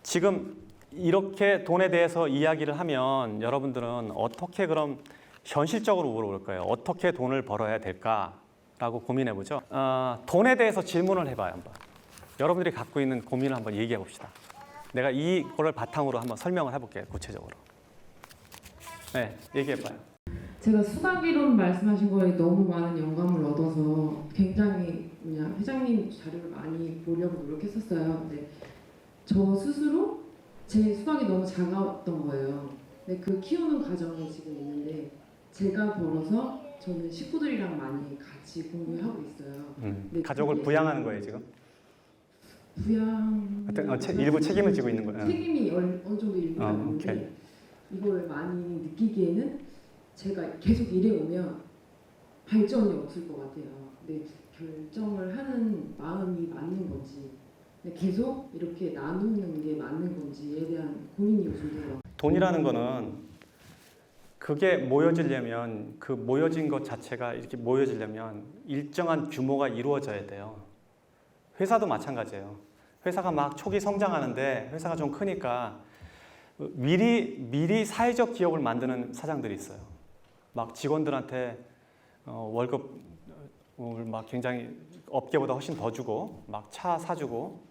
지금 이렇게 돈에 대해서 이야기를 하면 여러분들은 어떻게 그럼 현실적으로 물어볼 거예요. 어떻게 돈을 벌어야 될까라고 고민해 보죠. 돈에 대해서 질문을 해봐요. 한번. 여러분들이 갖고 있는 고민을 한번 얘기해 봅시다. 내가 이거를 바탕으로 한번 설명을 해볼게요. 구체적으로. 네, 얘기해 봐요. 제가 수학이론 말씀하신 거에 너무 많은 영감을 얻어서 굉장히 그냥 회장님 자료를 많이 보려고 노력했었어요. 근데 저 스스로 제 수학이 너무 작았던 거예요. 근데 그 키우는 과정이 지금 있는데 제가 벌어서 저는 식구들이랑 많이 같이 공부하고 있어요. 가족을 부양하는 거예요 지금? 부양 일부 책임을 지고 있는 거예요. 책임이 어느 정도 일부가 있는데 이걸 많이 느끼기에는 제가 계속 일해오면 발전이 없을 것 같아요. 근데 결정을 하는 마음이 맞는 건지 계속 이렇게 나누는 게 맞는 건지에 대한 고민이 요즘 들어요. 돈이라는 거는 그게 모여지려면 그 모여진 것 자체가 이렇게 모여지려면 일정한 규모가 이루어져야 돼요. 회사도 마찬가지예요. 회사가 막 초기 성장하는데 회사가 좀 크니까 미리 사회적 기업을 만드는 사장들이 있어요. 막 직원들한테 월급을 막 굉장히 업계보다 훨씬 더 주고 막 차 사주고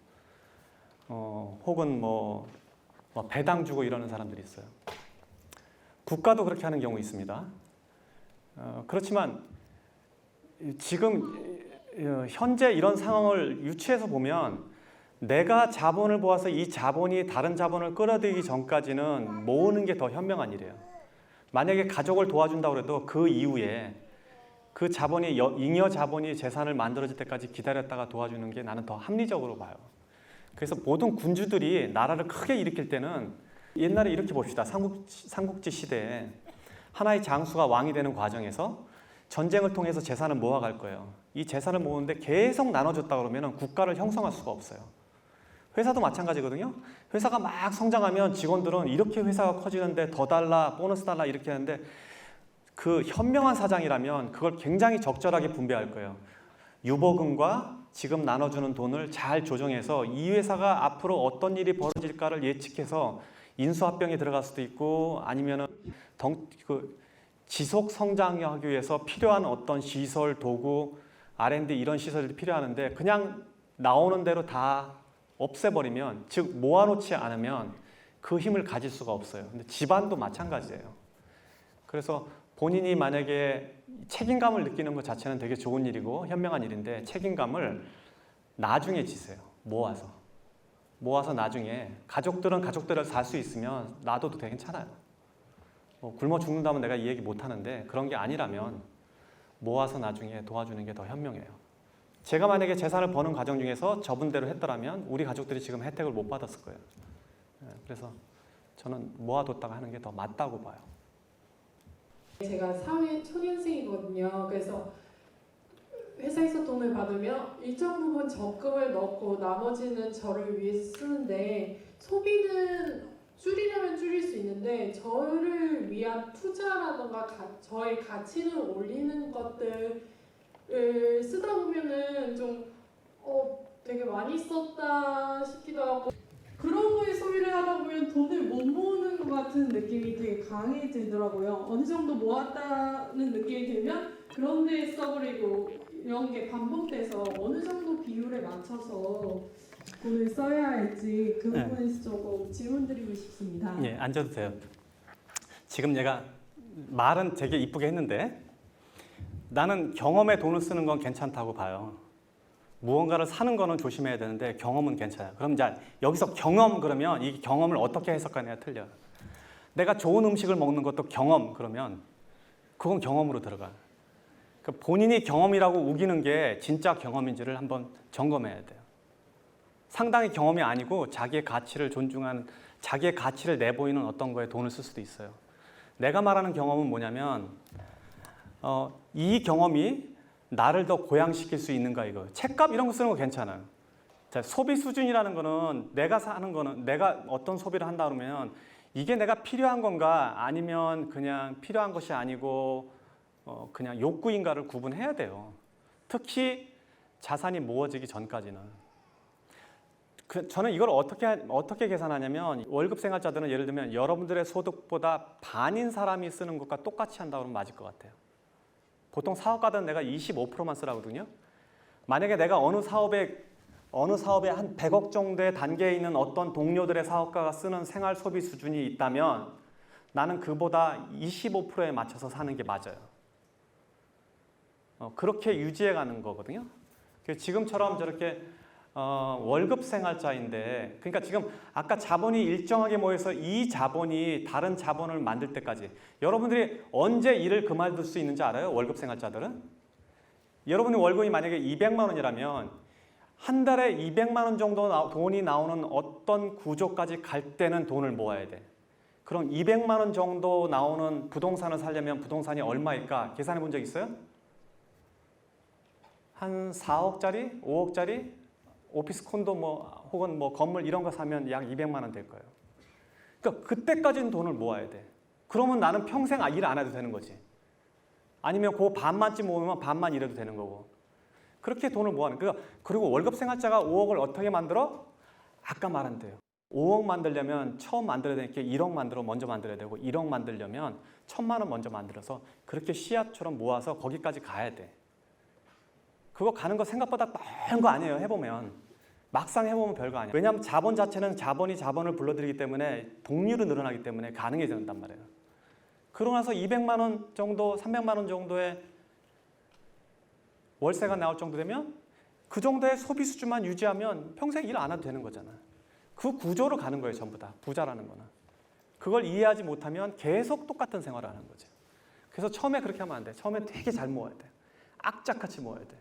혹은 뭐 배당 주고 이러는 사람들이 있어요. 국가도 그렇게 하는 경우 있습니다. 그렇지만 지금 현재 이런 상황을 유추해서 보면 내가 자본을 모아서 이 자본이 다른 자본을 끌어들이기 전까지는 모으는 게 더 현명한 일이에요. 만약에 가족을 도와준다고 해도 그 이후에 그 자본이 잉여 자본이 재산을 만들어질 때까지 기다렸다가 도와주는 게 나는 더 합리적으로 봐요. 그래서 모든 군주들이 나라를 크게 일으킬 때는 옛날에 이렇게 봅시다. 삼국지 시대에 하나의 장수가 왕이 되는 과정에서 전쟁을 통해서 재산을 모아갈 거예요. 이 재산을 모으는데 계속 나눠줬다 그러면 국가를 형성할 수가 없어요. 회사도 마찬가지거든요. 회사가 막 성장하면 직원들은 이렇게 회사가 커지는데 더 달라, 보너스 달라 이렇게 하는데 그 현명한 사장이라면 그걸 굉장히 적절하게 분배할 거예요. 유보금과 지금 나눠주는 돈을 잘 조정해서 이 회사가 앞으로 어떤 일이 벌어질까를 예측해서 인수합병에 들어갈 수도 있고 아니면은 지속 성장하기 위해서 필요한 어떤 시설, 도구, R&D 이런 시설이 필요하는데 그냥 나오는 대로 다 없애버리면, 즉 모아놓지 않으면 그 힘을 가질 수가 없어요. 근데 집안도 마찬가지예요. 그래서 본인이 만약에 책임감을 느끼는 것 자체는 되게 좋은 일이고 현명한 일인데 책임감을 나중에 지세요. 모아서 나중에 가족들은 가족들을 살 수 있으면 놔둬도 되게 괜찮아요. 굶어 죽는다면 내가 이 얘기 못 하는데 그런 게 아니라면 모아서 나중에 도와주는 게 더 현명해요. 제가 만약에 재산을 버는 과정 중에서 저분대로 했더라면 우리 가족들이 지금 혜택을 못 받았을 거예요. 그래서 저는 모아뒀다가 하는 게 더 맞다고 봐요. 제가 사회 초년생이거든요. 그래서 회사에서 돈을 받으면 일정 부분 적금을 넣고 나머지는 저를 위해서 쓰는데 소비는 줄이려면 줄일 수 있는데 저를 위한 투자라던가 저의 가치를 올리는 것들을 쓰다 보면은 좀 되게 많이 썼다 싶기도 하고 그런 거에 소비를 하다 보면 돈을 못 모으는 것 같은 느낌이 되게 강해지더라고요. 어느 정도 모았다는 느낌이 들면 그런 데에 써버리고 이런 게 반복돼서 어느 정도 비율에 맞춰서 돈을 써야 할지 그 부분에서 조금 질문드리고 싶습니다. 예, 앉아도 돼요. 지금 얘가 말은 되게 이쁘게 했는데 나는 경험에 돈을 쓰는 건 괜찮다고 봐요. 무언가를 사는 거는 조심해야 되는데 경험은 괜찮아요. 그럼 이제 여기서 경험 그러면 이 경험을 어떻게 해석하느냐 틀려요. 내가 좋은 음식을 먹는 것도 경험 그러면 그건 경험으로 들어가. 그러니까 본인이 경험이라고 우기는 게 진짜 경험인지를 한번 점검해야 돼요. 상당히 경험이 아니고 자기의 가치를 존중하는 자기의 가치를 내보이는 어떤 거에 돈을 쓸 수도 있어요. 내가 말하는 경험은 뭐냐면 이 경험이 나를 더 고양시킬 수 있는가 이거. 책값 이런 거 쓰는 거 괜찮아요. 자, 소비 수준이라는 거는 내가 사는 거는 내가 어떤 소비를 한다 그러면 이게 내가 필요한 건가 아니면 그냥 필요한 것이 아니고 그냥 욕구인가를 구분해야 돼요. 특히 자산이 모아지기 전까지는. 저는 이걸 어떻게 계산하냐면 월급 생활자들은 예를 들면 여러분들의 소득보다 반인 사람이 쓰는 것과 똑같이 한다 그러면 맞을 것 같아요. 보통 사업가들은 내가 25%만 쓰라거든요. 만약에 내가 어느 사업에 한 100억 정도의 단계에 있는 어떤 동료들의 사업가가 쓰는 생활 소비 수준이 있다면 나는 그보다 25%에 맞춰서 사는 게 맞아요. 그렇게 유지해 가는 거거든요. 지금처럼 저렇게 월급 생활자인데, 그러니까 지금 아까 자본이 일정하게 모여서 이 자본이 다른 자본을 만들 때까지 여러분들이 언제 일을 그만둘 수 있는지 알아요? 월급 생활자들은? 여러분의 월급이 만약에 200만 원이라면 한 달에 200만 원 정도 돈이 나오는 어떤 구조까지 갈 때는 돈을 모아야 돼. 그럼 200만 원 정도 나오는 부동산을 사려면 부동산이 얼마일까? 계산해 본 적 있어요? 한 4억짜리, 5억짜리 오피스 콘도 혹은 건물 이런 거 사면 약 200만 원 될 거예요. 그러니까 그때까지는 돈을 모아야 돼. 그러면 나는 평생 일 안 해도 되는 거지. 아니면 그 반만쯤 모으면 반만 일해도 되는 거고. 그렇게 돈을 모아는. 그리고 월급 생활자가 5억을 어떻게 만들어? 아까 말한 대로. 5억 만들려면 처음 만들어야 되니까 1억 먼저 만들어야 되고 1억 만들려면 1,000만 원 먼저 만들어서 그렇게 씨앗처럼 모아서 거기까지 가야 돼. 그거 가는 거 생각보다 빠른 거 아니에요. 해보면. 막상 해보면 별거 아니에요. 왜냐하면 자본 자체는 자본이 자본을 불러들이기 때문에 복리로 늘어나기 때문에 가능해진단 말이에요. 그러고 나서 200만 원 정도, 300만 원 정도의 월세가 나올 정도 되면 그 정도의 소비 수준만 유지하면 평생 일 안 해도 되는 거잖아. 그 구조로 가는 거예요. 전부 다. 부자라는 거는. 그걸 이해하지 못하면 계속 똑같은 생활을 하는 거죠. 그래서 처음에 그렇게 하면 안 돼. 처음에 되게 잘 모아야 돼. 악착같이 모아야 돼.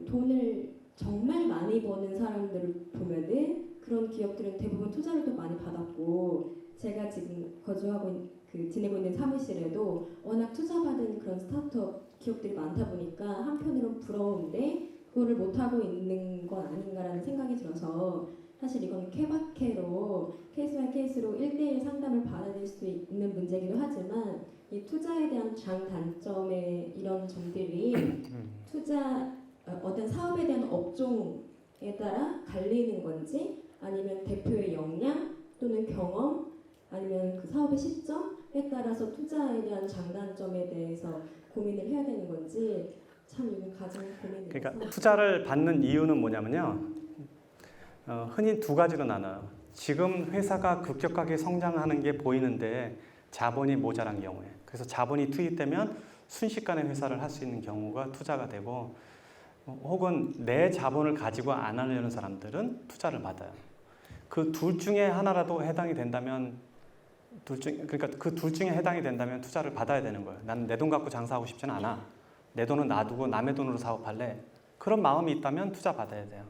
돈을 정말 많이 버는 사람들을 보면은 그런 기업들은 대부분 투자를 또 많이 받았고, 제가 지금 지내고 있는 사무실에도 워낙 투자받은 그런 스타트업 기업들이 많다 보니까 한편으로는 부러운데 그거를 못하고 있는 건 아닌가라는 생각이 들어서, 사실 이건 케바케로 케이스 바이 케이스로 1대1 상담을 받아들일 수 있는 문제이기도 하지만, 이 투자에 대한 장단점의 이런 점들이 어떤 사업에 대한 업종에 따라 갈리는 건지, 아니면 대표의 역량 또는 경험, 아니면 그 사업의 시점에 따라서 투자에 대한 장단점에 대해서 고민을 해야 되는 건지 참 이건 가장 고민이 돼서. 그러니까 투자를 받는 이유는 뭐냐면요. 흔히 두 가지로 나눠요. 지금 회사가 급격하게 성장하는 게 보이는데 자본이 모자란 경우에. 그래서 자본이 투입되면 순식간에 회사를 할 수 있는 경우가 투자가 되고, 혹은 내 자본을 가지고 안 하려는 사람들은 투자를 받아요. 그 둘 중에 하나라도 해당이 된다면 그러니까 그 둘 중에 해당이 된다면 투자를 받아야 되는 거예요. 나는 내 돈 갖고 장사하고 싶지는 않아. 내 돈은 놔두고 남의 돈으로 사업할래. 그런 마음이 있다면 투자 받아야 돼요.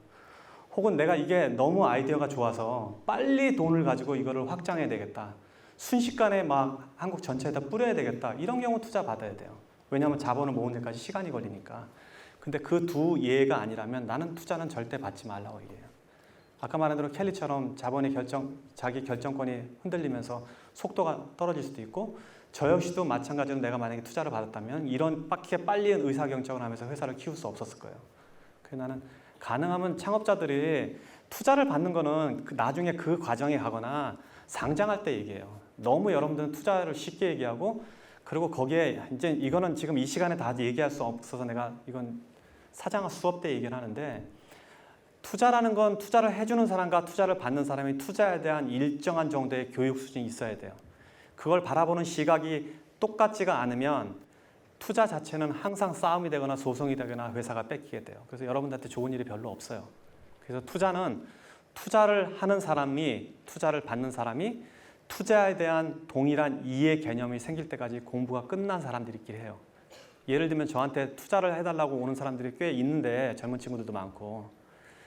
혹은 내가 이게 너무 아이디어가 좋아서 빨리 돈을 가지고 이거를 확장해야 되겠다. 순식간에 막 한국 전체에다 뿌려야 되겠다. 이런 경우 투자 받아야 돼요. 왜냐하면 자본을 모으는 데까지 시간이 걸리니까. 근데 그 두 예가 아니라면 나는 투자는 절대 받지 말라고 얘기해요. 아까 말한 대로 켈리처럼 자기 결정권이 흔들리면서 속도가 떨어질 수도 있고, 저 역시도 마찬가지로 내가 만약에 투자를 받았다면 이렇게 빨리 의사결정을 하면서 회사를 키울 수 없었을 거예요. 그래서 나는 가능하면 창업자들이 투자를 받는 거는 나중에 그 과정에 가거나 상장할 때 얘기해요. 너무 여러분들은 투자를 쉽게 얘기하고, 그리고 거기에 이제 이거는 지금 이 시간에 다 얘기할 수 없어서 내가 이건 사장아 수업 때 얘기를 하는데, 투자라는 건 투자를 해주는 사람과 투자를 받는 사람이 투자에 대한 일정한 정도의 교육 수준이 있어야 돼요. 그걸 바라보는 시각이 똑같지가 않으면 투자 자체는 항상 싸움이 되거나 소송이 되거나 회사가 뺏기게 돼요. 그래서 여러분들한테 좋은 일이 별로 없어요. 그래서 투자는 투자를 하는 사람이, 투자를 받는 사람이 투자에 대한 동일한 이해 개념이 생길 때까지 공부가 끝난 사람들끼리 해요. 예를 들면 저한테 투자를 해달라고 오는 사람들이 꽤 있는데, 젊은 친구들도 많고.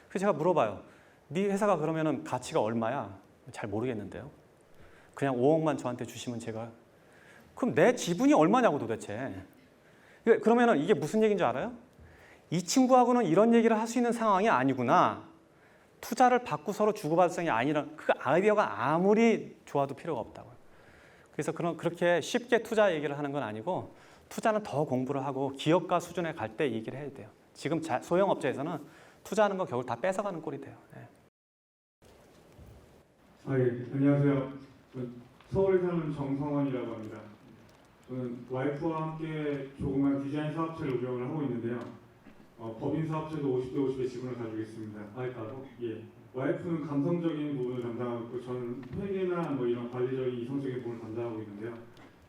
그래서 제가 물어봐요. 네 회사가 그러면은 가치가 얼마야? 잘 모르겠는데요. 그냥 5억만 저한테 주시면 제가, 그럼 내 지분이 얼마냐고 도대체. 그러면은 이게 무슨 얘기인 줄 알아요? 이 친구하고는 이런 얘기를 할 수 있는 상황이 아니구나. 투자를 받고 서로 주고받을 상황이 아니라, 그 아이디어가 아무리 좋아도 필요가 없다고요. 그래서 그렇게 쉽게 투자 얘기를 하는 건 아니고, 투자는 더 공부를 하고 기업가 수준에 갈 때 얘기를 해야 돼요. 지금 소형업체에서는 투자하는 거 겨울 다 뺏어가는 꼴이 돼요. 예, 안녕하세요. 서울에 사는 정성원이라고 합니다. 저는 와이프와 함께 조그만 디자인 사업체를 운영을 하고 있는데요. 법인 사업체도 50대 50의 지분을 가지고 있습니다. 와이프하고? 예. 와이프는 감성적인 부분을 담당하고 있고 저는 회계나 뭐 이런 관리적인 이성적인 부분을 담당하고 있는데요.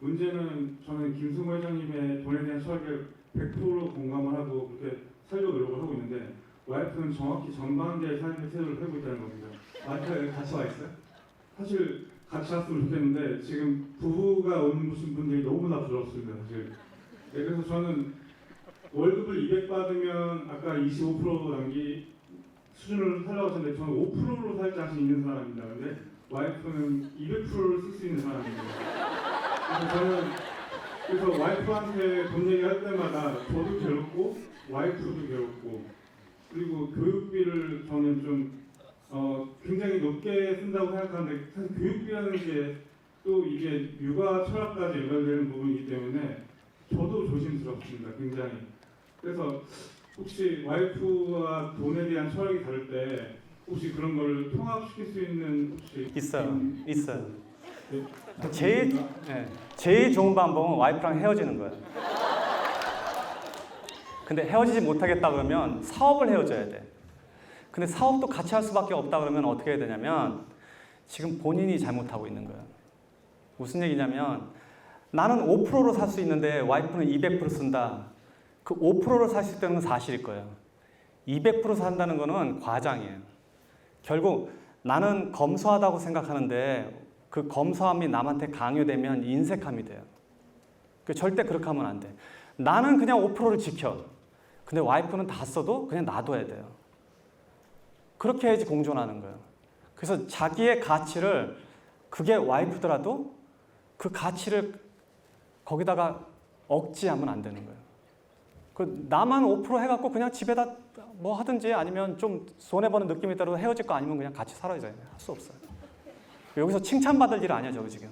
문제는 저는 김승호 회장님의 돈에 대한 철학에 100% 공감을 하고 그렇게 살려고 노력을 하고 있는데 와이프는 정확히 정반대의 삶의 태도를 하고 있다는 겁니다. 와이프가 여기 같이 와 있어요? 사실 같이 왔으면 좋겠는데 지금 부부가 오는 분들이 너무나 부럽습니다. 사실. 네, 그래서 저는 월급을 200 받으면 아까 25% 남기 수준으로 살라고 하셨는데 저는 5%로 살 자신 있는 사람입니다. 근데 와이프는 200%를 쓸 수 있는 사람입니다. 그래서 와이프한테 돈 얘기할 때마다 저도 괴롭고 와이프도 괴롭고 그리고 교육비를 저는 좀 굉장히 높게 쓴다고 생각하는데 사실 교육비라는 게 또 이게 육아 철학까지 연결되는 부분이기 때문에 저도 조심스럽습니다. 굉장히. 그래서 혹시 와이프와 돈에 대한 철학이 다를 때 혹시 그런 걸 통합시킬 수 있는 혹시 있어요. 있어요. 네. 제일 좋은 방법은 와이프랑 헤어지는 거예요. 근데 헤어지지 못하겠다 그러면 사업을 헤어져야 돼. 근데 사업도 같이 할 수밖에 없다 그러면 어떻게 해야 되냐면 지금 본인이 잘못하고 있는 거예요. 무슨 얘기냐면 나는 5%로 살 수 있는데 와이프는 200% 쓴다. 그 5%를 살 수 있다는 건 사실일 거예요. 200% 산다는 거는 과장이에요. 결국 나는 검소하다고 생각하는데 그 검소함이 남한테 강요되면 인색함이 돼요. 절대 그렇게 하면 안 돼. 나는 그냥 5%를 지켜. 근데 와이프는 다 써도 그냥 놔둬야 돼요. 그렇게 해야지 공존하는 거예요. 그래서 자기의 가치를 그게 와이프더라도 그 가치를 거기다가 억지하면 안 되는 거예요. 나만 5% 해갖고 그냥 집에다 뭐 하든지 아니면 좀 손해보는 느낌이 있더라도 헤어질 거 아니면 그냥 같이 살아야 돼요. 할 수 없어요. 여기서 칭찬받을 일 아니야, 저거 지금.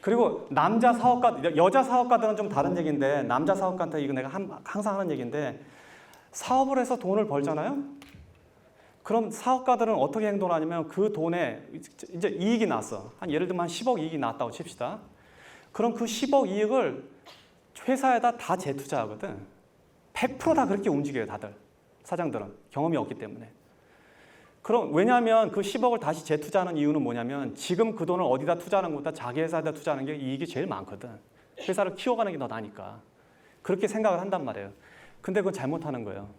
그리고 남자 사업가, 여자 사업가들은 좀 다른 얘기인데 남자 사업가한테 이거 내가 항상 하는 얘기인데 사업을 해서 돈을 벌잖아요? 그럼 사업가들은 어떻게 행동을 하냐면 그 돈에 이제 이익이 났어. 예를 들면 한 10억 이익이 났다고 칩시다. 그럼 그 10억 이익을 회사에다 다 재투자하거든. 100% 다 그렇게 움직여요, 다들. 사장들은. 경험이 없기 때문에. 그럼 왜냐하면 그 10억을 다시 재투자하는 이유는 뭐냐면 지금 그 돈을 어디다 투자하는 것보다 자기 회사에다 투자하는 게 이익이 제일 많거든. 회사를 키워가는 게 더 나니까. 그렇게 생각을 한단 말이에요. 근데 그건 잘못하는 거예요.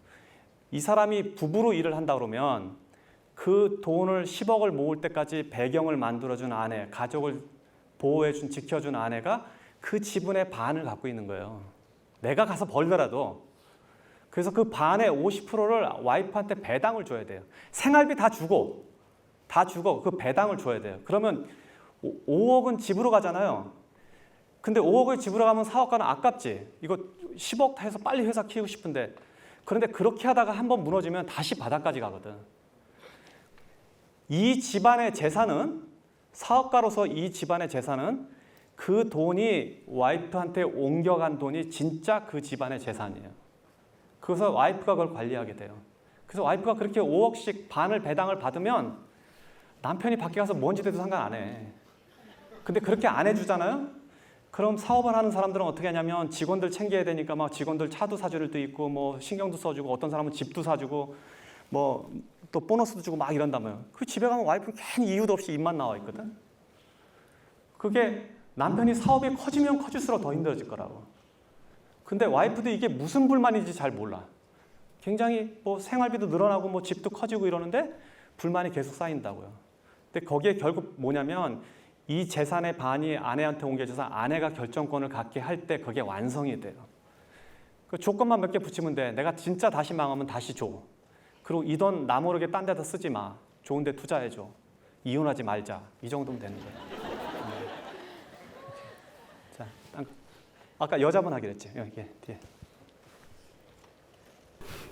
이 사람이 부부로 일을 한다 그러면 그 돈을 10억을 모을 때까지 배경을 만들어준 아내, 가족을 보호해준, 지켜준 아내가 그 지분의 반을 갖고 있는 거예요. 내가 가서 벌더라도. 그래서 그 반의 50%를 와이프한테 배당을 줘야 돼요. 생활비 다 주고 그 배당을 줘야 돼요. 그러면 5억은 집으로 가잖아요. 근데 5억을 집으로 가면 사업가는 아깝지. 이거 10억 해서 빨리 회사 키우고 싶은데. 그런데 그렇게 하다가 한번 무너지면 다시 바닥까지 가거든. 이 집안의 재산은, 사업가로서 이 집안의 재산은 그 돈이 와이프한테 옮겨간 돈이 진짜 그 집안의 재산이에요. 그래서 와이프가 그걸 관리하게 돼요. 그래서 와이프가 그렇게 5억씩 반을 배당을 받으면 남편이 밖에 가서 뭔지 돼도 상관 안 해. 근데 그렇게 안 해주잖아요? 그럼 사업을 하는 사람들은 어떻게 하냐면 직원들 챙겨야 되니까 막 직원들 차도 사줄 때 있고 뭐 신경도 써주고 어떤 사람은 집도 사주고 뭐 또 보너스도 주고 막 이런다며요. 그 집에 가면 와이프는 괜히 이유도 없이 입만 나와 있거든. 그게 남편이 사업이 커지면 커질수록 더 힘들어질 거라고. 근데 와이프도 이게 무슨 불만인지 잘 몰라. 굉장히 뭐 생활비도 늘어나고 뭐 집도 커지고 이러는데 불만이 계속 쌓인다고요. 근데 거기에 결국 뭐냐면 이 재산의 반이 아내한테 옮겨져서 아내가 결정권을 갖게 할 때 그게 완성이 돼요. 그 조건만 몇 개 붙이면 돼. 내가 진짜 다시 망하면 다시 줘. 그리고 이 돈 나 모르게 딴 데다 쓰지 마. 좋은 데 투자해줘. 이혼하지 말자. 이 정도면 되는 거예요. 자, 아까 여자분 하기로 했지. 여기 뒤에.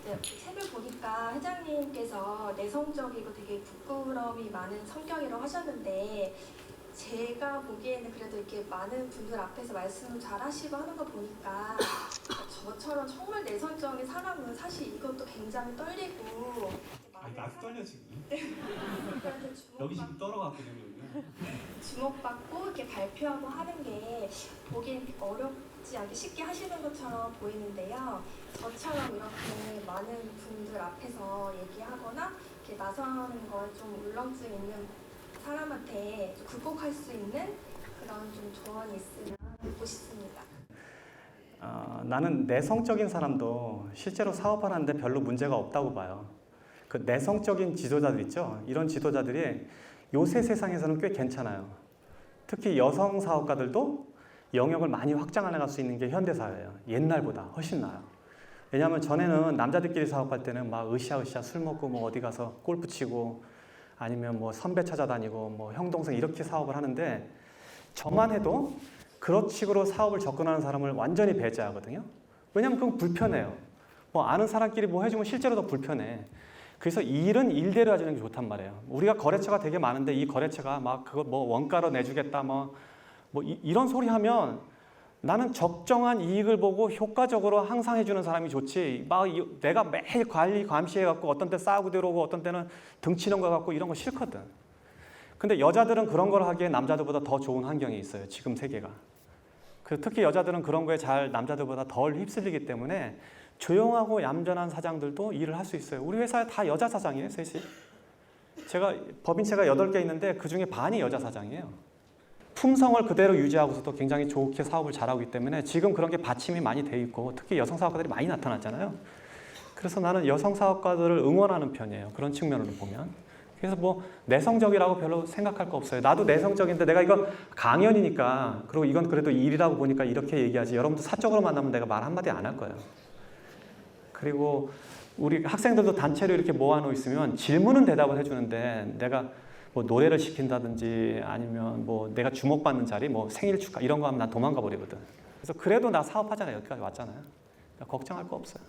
네, 책을 보니까 회장님께서 내성적이고 되게 부끄러움이 많은 성격이라고 하셨는데 제가 보기에는 그래도 이렇게 많은 분들 앞에서 말씀을 잘 하시고 하는 거 보니까 저처럼 정말 내성적인 사람은 사실 이것도 굉장히 떨리고 나도 떨려 지금. 그런데 여기 지금 떨어갔거든요. 주목받고 이렇게 발표하고 하는 게 보기엔 어렵지 않게 쉽게 하시는 것처럼 보이는데요. 저처럼 이렇게 많은 분들 앞에서 얘기하거나 이렇게 나서는 거에 좀 울렁증 있는 사람한테 좀 극복할 수 있는 그런 좀 조언이 있으면 듣고 싶습니다. 나는 내성적인 사람도 실제로 사업하는데 별로 문제가 없다고 봐요. 그 내성적인 지도자들 있죠. 이런 지도자들이 요새 세상에서는 꽤 괜찮아요. 특히 여성 사업가들도 영역을 많이 확장해 나갈 수 있는 게 현대사회예요. 옛날보다 훨씬 나아요. 왜냐하면 전에는 남자들끼리 사업할 때는 막 으쌰으쌰 술 먹고 뭐 어디 가서 골프 치고 아니면 뭐 선배 찾아다니고 뭐 형 동생 이렇게 사업을 하는데 저만 해도 그런 식으로 사업을 접근하는 사람을 완전히 배제하거든요. 왜냐하면 그건 불편해요. 뭐 아는 사람끼리 뭐 해주면 실제로 더 불편해. 그래서 일은 일대로 해주는 게 좋단 말이에요. 우리가 거래처가 되게 많은데 이 거래처가 막 그거 뭐 원가로 내주겠다 뭐 이런 소리 하면 나는 적정한 이익을 보고 효과적으로 항상 해주는 사람이 좋지. 막 내가 매일 관리 감시해갖고 어떤 때 싸우고 들어오고 어떤 때는 등치는 거 갖고 이런 거 싫거든. 근데 여자들은 그런 걸 하기에 남자들보다 더 좋은 환경이 있어요. 지금 세계가. 특히 여자들은 그런 거에 잘 남자들보다 덜 휩쓸리기 때문에 조용하고 얌전한 사장들도 일을 할 수 있어요. 우리 회사에 다 여자 사장이에요, 셋이. 제가 법인체가 8개 있는데 그중에 반이 여자 사장이에요. 품성을 그대로 유지하고서도 굉장히 좋게 사업을 잘하고 있기 때문에 지금 그런 게 받침이 많이 돼 있고 특히 여성 사업가들이 많이 나타났잖아요. 그래서 나는 여성 사업가들을 응원하는 편이에요. 그런 측면으로 보면. 그래서 뭐 내성적이라고 별로 생각할 거 없어요. 나도 내성적인데 내가 이거 강연이니까 그리고 이건 그래도 일이라고 보니까 이렇게 얘기하지. 여러분들 사적으로 만나면 내가 말 한마디 안 할 거예요. 그리고 우리 학생들도 단체로 이렇게 모아놓고 있으면 질문은 대답을 해주는데 내가 뭐 노래를 시킨다든지 아니면 뭐 내가 주목받는 자리, 뭐 생일 축하 이런 거 하면 난 도망가 버리거든. 그래서 그래도 나 사업하잖아요. 여기까지 왔잖아요. 그러니까 걱정할 거 없어요.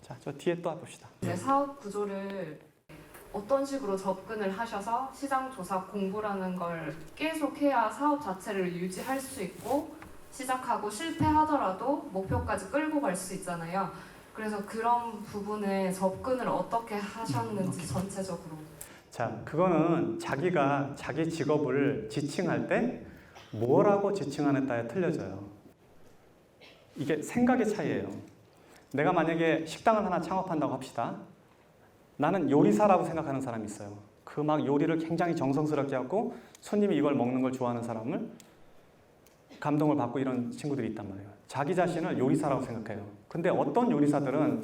자, 저 뒤에 또 봅시다. 사업 구조를 어떤 식으로 접근을 하셔서 시장 조사 공부라는 걸 계속 해야 사업 자체를 유지할 수 있고 시작하고 실패하더라도 목표까지 끌고 갈 수 있잖아요. 그래서 그런 부분에 접근을 어떻게 하셨는지 전체적으로. 자, 그거는 자기가 자기 직업을 지칭할 때 뭐라고 지칭하느냐에 틀려져요. 이게 생각의 차이예요. 내가 만약에 식당을 하나 창업한다고 합시다. 나는 요리사라고 생각하는 사람이 있어요. 그 막 요리를 굉장히 정성스럽게 하고 손님이 이걸 먹는 걸 좋아하는 사람을 감동을 받고 이런 친구들이 있단 말이에요. 자기 자신을 요리사라고 생각해요. 근데 어떤 요리사들은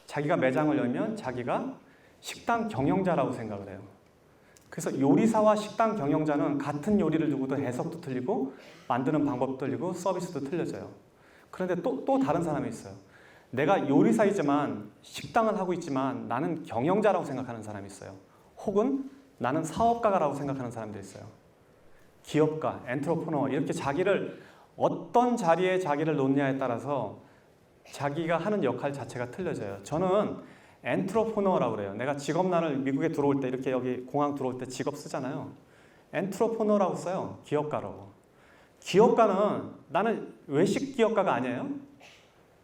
자기가 매장을 열면 자기가 식당 경영자라고 생각을 해요. 그래서 요리사와 식당 경영자는 같은 요리를 두고도 해석도 틀리고 만드는 방법도 틀리고 서비스도 틀려져요. 그런데 또 다른 사람이 있어요. 내가 요리사이지만 식당을 하고 있지만 나는 경영자라고 생각하는 사람이 있어요. 혹은 나는 사업가라고 생각하는 사람들이 있어요. 기업가, 엔트로프너 이렇게 자기를 어떤 자리에 자기를 놓느냐에 따라서 자기가 하는 역할 자체가 틀려져요. 저는 엔트로프너라고 그래요. 내가 직업란을 미국에 들어올 때 이렇게 여기 공항 들어올 때 직업 쓰잖아요. 엔트로프너라고 써요. 기업가라고. 기업가는 나는 외식 기업가가 아니에요.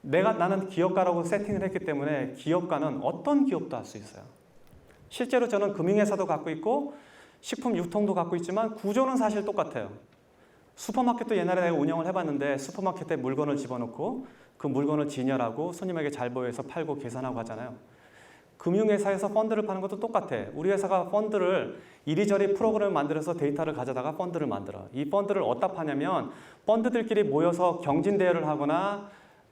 나는 기업가라고 세팅을 했기 때문에 기업가는 어떤 기업도 할 수 있어요. 실제로 저는 금융회사도 갖고 있고 식품 유통도 갖고 있지만 구조는 사실 똑같아요. 슈퍼마켓도 옛날에 내가 운영을 해봤는데 슈퍼마켓에 물건을 집어넣고 그 물건을 진열하고 손님에게 잘 보여서 팔고 계산하고 하잖아요. 금융회사에서 펀드를 파는 것도 똑같아. 우리 회사가 펀드를 이리저리 프로그램을 만들어서 데이터를 가져다가 펀드를 만들어. 이 펀드를 어디다 파냐면 펀드들끼리 모여서 경진대회를 하거나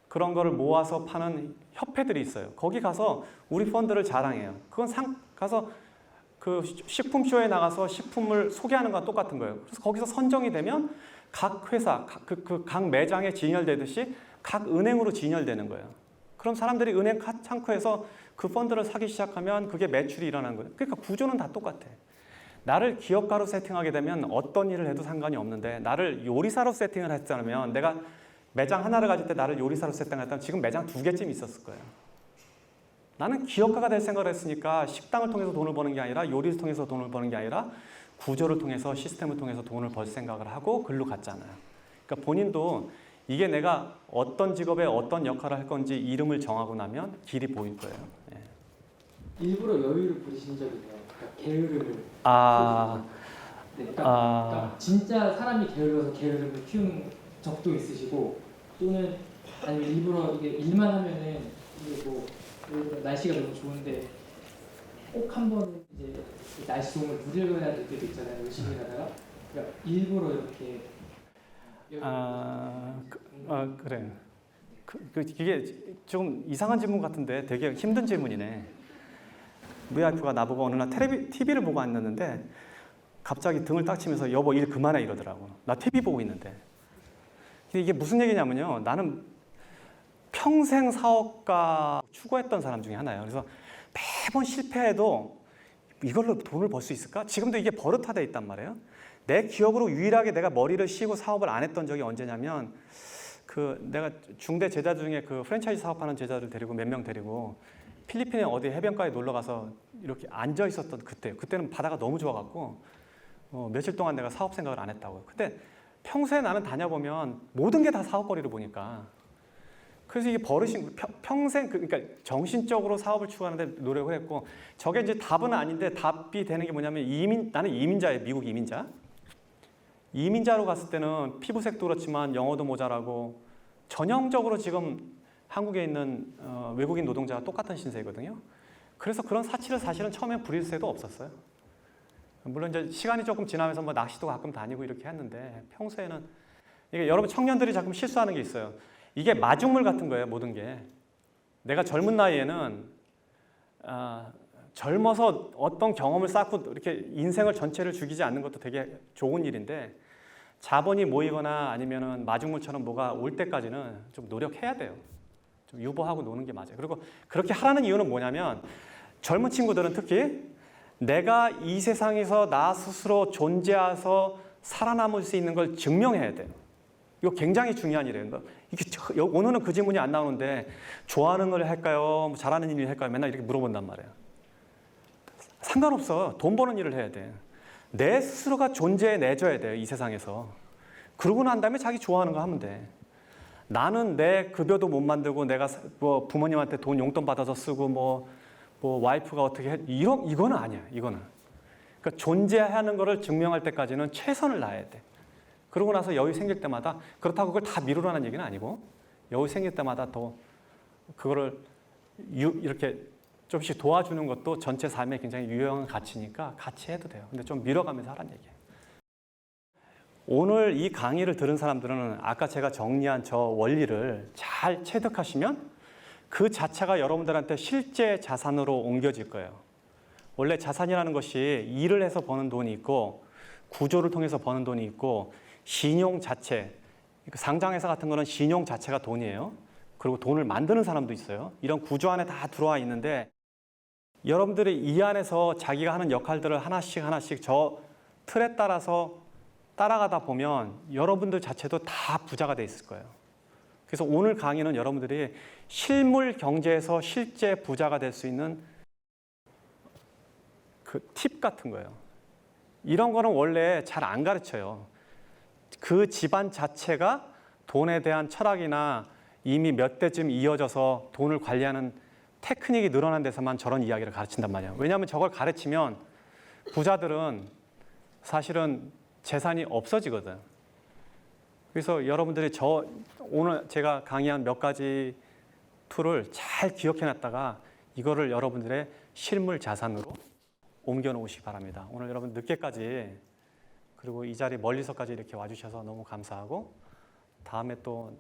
그런 거를 모아서 파는 협회들이 있어요. 거기 가서 우리 펀드를 자랑해요. 그건 가서 그 식품쇼에 나가서 식품을 소개하는 거랑 똑같은 거예요. 그래서 거기서 선정이 되면 각 회사, 각 매장에 진열되듯이 각 은행으로 진열되는 거예요. 그럼 사람들이 은행 창구에서 그 펀드를 사기 시작하면 그게 매출이 일어나는 거예요. 그러니까 구조는 다 똑같아. 나를 기업가로 세팅하게 되면 어떤 일을 해도 상관이 없는데 나를 요리사로 세팅을 했다면 내가 매장 하나를 가질 때 나를 요리사로 세팅을 했다면 지금 매장 2개쯤 있었을 거예요. 나는 기업가가 될 생각을 했으니까 식당을 통해서 돈을 버는 게 아니라 요리를 통해서 돈을 버는 게 아니라 구조를 통해서 시스템을 통해서 돈을 벌 생각을 하고 글로 갔잖아요. 그러니까 본인도 이게 내가 어떤 직업에 어떤 역할을 할 건지 이름을 정하고 나면 길이 보일 거예요. 예. 일부러 여유를 부리신 적이 있나요? 그러니까 게으름을 아, 네, 그러니까 진짜 사람이 게을러서 게으름을 키우는 적도 있으시고 또는 아니면 일부러 이게 일만 하면은 이게 뭐 예를 들어 날씨가 너무 좋은데 꼭 한 번은 이제 그 날씨 좋은 걸 누려야 될 때도 있잖아요. 열심히 하다가 그러니까 일부러 이렇게 그래. 이게 좀 이상한 질문 같은데 되게 힘든 질문이네. 우리 와이프가 나보고 어느 날 TV를 보고 앉았는데 갑자기 등을 딱 치면서 여보 일 그만해 이러더라고. 나 TV 보고 있는데. 근데 이게 무슨 얘기냐면요. 나는 평생 사업가 추구했던 사람 중에 하나예요. 그래서 매번 실패해도 이걸로 돈을 벌 수 있을까? 지금도 이게 버릇화되어 있단 말이에요. 내 기억으로 유일하게 내가 머리를 쉬고 사업을 안 했던 적이 언제냐면 내가 중대 제자 중에 그 프랜차이즈 사업하는 제자들 데리고 몇 명 데리고 필리핀에 어디 해변가에 놀러 가서 이렇게 앉아 있었던 그때는 바다가 너무 좋아갖고 며칠 동안 내가 사업 생각을 안 했다고. 그때 평소에 나는 다녀보면 모든 게 다 사업거리를 보니까 그래서 이게 버릇이 평생 그러니까 정신적으로 사업을 추구하는데 노력을 했고 저게 이제 답은 아닌데 답이 되는 게 뭐냐면 나는 이민자예요. 미국 이민자. 이민자로 갔을 때는 피부색도 그렇지만 영어도 모자라고 전형적으로 지금 한국에 있는 외국인 노동자가 똑같은 신세거든요. 그래서 그런 사치를 사실은 처음에 부릴 새도 없었어요. 물론 이제 시간이 조금 지나면서 뭐 낚시도 가끔 다니고 이렇게 했는데 평소에는 이게 여러분 청년들이 자꾸 실수하는 게 있어요. 이게 마중물 같은 거예요, 모든 게. 내가 젊은 나이에는 젊어서 어떤 경험을 쌓고 이렇게 인생을 전체를 죽이지 않는 것도 되게 좋은 일인데 자본이 모이거나 아니면은 마중물처럼 뭐가 올 때까지는 좀 노력해야 돼요. 좀 유보하고 노는 게 맞아요. 그리고 그렇게 하라는 이유는 뭐냐면 젊은 친구들은 특히 내가 이 세상에서 나 스스로 존재해서 살아남을 수 있는 걸 증명해야 돼요. 이거 굉장히 중요한 일이에요. 오늘은 그 질문이 안 나오는데 좋아하는 걸 할까요? 잘하는 일을 할까요? 맨날 이렇게 물어본단 말이에요. 상관없어. 돈 버는 일을 해야 돼. 내 스스로가 존재해내줘야 돼요. 이 세상에서. 그러고 난 다음에 자기 좋아하는 거 하면 돼. 나는 내 급여도 못 만들고 내가 뭐 부모님한테 돈 용돈 받아서 쓰고 뭐 와이프가 어떻게 해. 이거는 아니야. 이거는. 그러니까 존재하는 거를 증명할 때까지는 최선을 다해야 돼. 그러고 나서 여유 생길 때마다 그렇다고 그걸 다 미루라는 얘기는 아니고 여유 생길 때마다 더 그거를 이렇게 조금씩 도와주는 것도 전체 삶에 굉장히 유용한 가치니까 같이 해도 돼요. 근데 좀 밀어가면서 하라는 얘기예요. 오늘 이 강의를 들은 사람들은 아까 제가 정리한 저 원리를 잘 체득하시면 그 자체가 여러분들한테 실제 자산으로 옮겨질 거예요. 원래 자산이라는 것이 일을 해서 버는 돈이 있고 구조를 통해서 버는 돈이 있고 신용 자체, 상장회사 같은 거는 신용 자체가 돈이에요. 그리고 돈을 만드는 사람도 있어요. 이런 구조 안에 다 들어와 있는데 여러분들이 이 안에서 자기가 하는 역할들을 하나씩 저 틀에 따라서 따라가다 보면 여러분들 자체도 다 부자가 돼 있을 거예요. 그래서 오늘 강의는 여러분들이 실물 경제에서 실제 부자가 될 수 있는 그 팁 같은 거예요. 이런 거는 원래 잘 안 가르쳐요. 그 집안 자체가 돈에 대한 철학이나 이미 몇 대쯤 이어져서 돈을 관리하는 테크닉이 늘어난 데서만 저런 이야기를 가르친단 말이에요. 왜냐하면 저걸 가르치면 부자들은 사실은 재산이 없어지거든. 그래서 여러분들이 오늘 제가 강의한 몇 가지 툴을 잘 기억해놨다가 이거를 여러분들의 실물 자산으로 옮겨놓으시기 바랍니다. 오늘 여러분 늦게까지 그리고 이 자리 멀리서까지 이렇게 와주셔서 너무 감사하고 다음에 또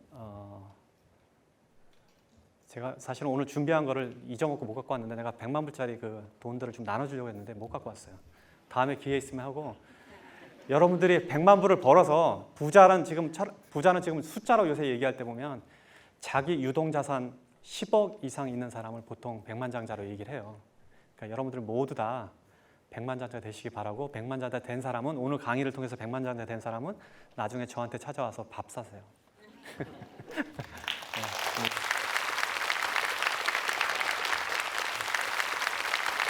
제가 사실은 오늘 준비한 거를 잊어먹고 못 갖고 왔는데 내가 100만 불짜리 그 돈들을 좀 나눠주려고 했는데 못 갖고 왔어요. 다음에 기회 있으면 하고 여러분들이 100만 불을 벌어서 부자는 지금 숫자로 요새 얘기할 때 보면 자기 유동자산 10억 이상 있는 사람을 보통 백만장자로 얘기를 해요. 그러니까 여러분들 모두 다 백만장자 되시기 바라고 백만장자 된 사람은 오늘 강의를 통해서 백만장자 된 사람은 나중에 저한테 찾아와서 밥 사세요.